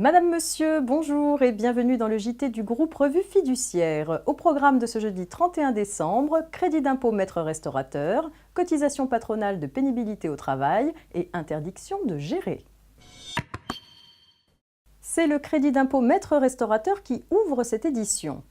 Madame, Monsieur, bonjour et bienvenue dans le JT du groupe Revue Fiduciaire. Au programme de ce jeudi 31 décembre, crédit d'impôt maître-restaurateur, cotisation patronale de pénibilité au travail et interdiction de gérer. C'est le crédit d'impôt maître-restaurateur qui ouvre cette édition.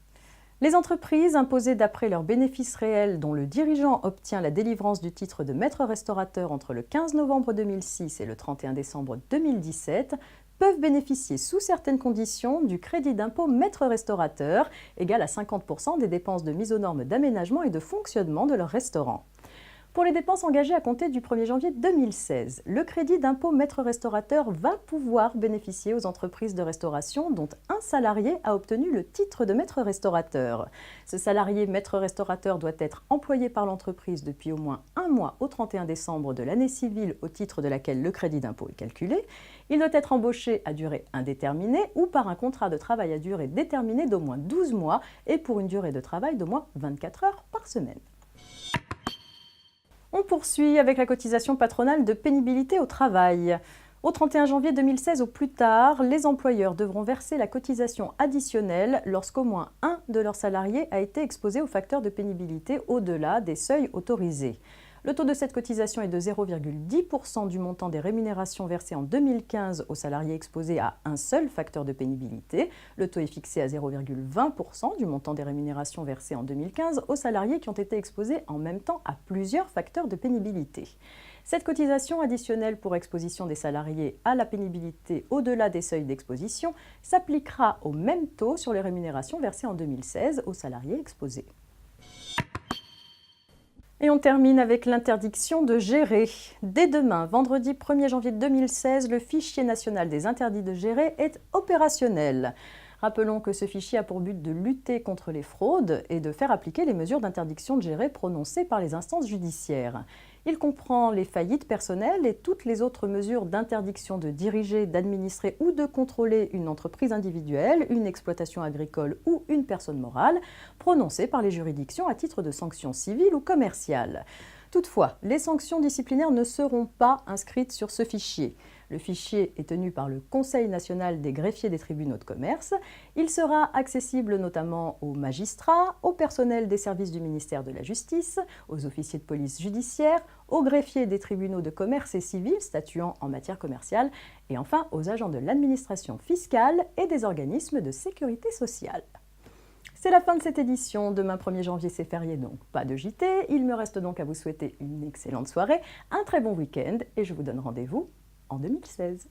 Les entreprises imposées d'après leurs bénéfices réels dont le dirigeant obtient la délivrance du titre de maître-restaurateur entre le 15 novembre 2006 et le 31 décembre 2017 peuvent bénéficier sous certaines conditions du crédit d'impôt maître-restaurateur, égal à 50% des dépenses de mise aux normes d'aménagement et de fonctionnement de leur restaurant. Pour les dépenses engagées à compter du 1er janvier 2016, le crédit d'impôt maître-restaurateur va pouvoir bénéficier aux entreprises de restauration dont un salarié a obtenu le titre de maître-restaurateur. Ce salarié maître-restaurateur doit être employé par l'entreprise depuis au moins un mois au 31 décembre de l'année civile au titre de laquelle le crédit d'impôt est calculé. Il doit être embauché à durée indéterminée ou par un contrat de travail à durée déterminée d'au moins 12 mois et pour une durée de travail d'au moins 24 heures par semaine. On poursuit avec la cotisation patronale de pénibilité au travail. Au 31 janvier 2016 au plus tard, les employeurs devront verser la cotisation additionnelle lorsqu'au moins un de leurs salariés a été exposé aux facteurs de pénibilité au-delà des seuils autorisés. Le taux de cette cotisation est de 0,10% du montant des rémunérations versées en 2015 aux salariés exposés à un seul facteur de pénibilité. Le taux est fixé à 0,20% du montant des rémunérations versées en 2015 aux salariés qui ont été exposés en même temps à plusieurs facteurs de pénibilité. Cette cotisation additionnelle pour exposition des salariés à la pénibilité au-delà des seuils d'exposition s'appliquera au même taux sur les rémunérations versées en 2016 aux salariés exposés. Et on termine avec l'interdiction de gérer. Dès demain, vendredi 1er janvier 2016, le fichier national des interdits de gérer est opérationnel. Rappelons que ce fichier a pour but de lutter contre les fraudes et de faire appliquer les mesures d'interdiction de gérer prononcées par les instances judiciaires. Il comprend les faillites personnelles et toutes les autres mesures d'interdiction de diriger, d'administrer ou de contrôler une entreprise individuelle, une exploitation agricole ou une personne morale, prononcées par les juridictions à titre de sanctions civiles ou commerciales. Toutefois, les sanctions disciplinaires ne seront pas inscrites sur ce fichier. Le fichier est tenu par le Conseil national des greffiers des tribunaux de commerce. Il sera accessible notamment aux magistrats, au personnel des services du ministère de la Justice, aux officiers de police judiciaire, aux greffiers des tribunaux de commerce et civil statuant en matière commerciale et enfin aux agents de l'administration fiscale et des organismes de sécurité sociale. C'est la fin de cette édition. Demain 1er janvier, c'est férié, donc pas de JT. Il me reste donc à vous souhaiter une excellente soirée, un très bon week-end et je vous donne rendez-vous en 2016.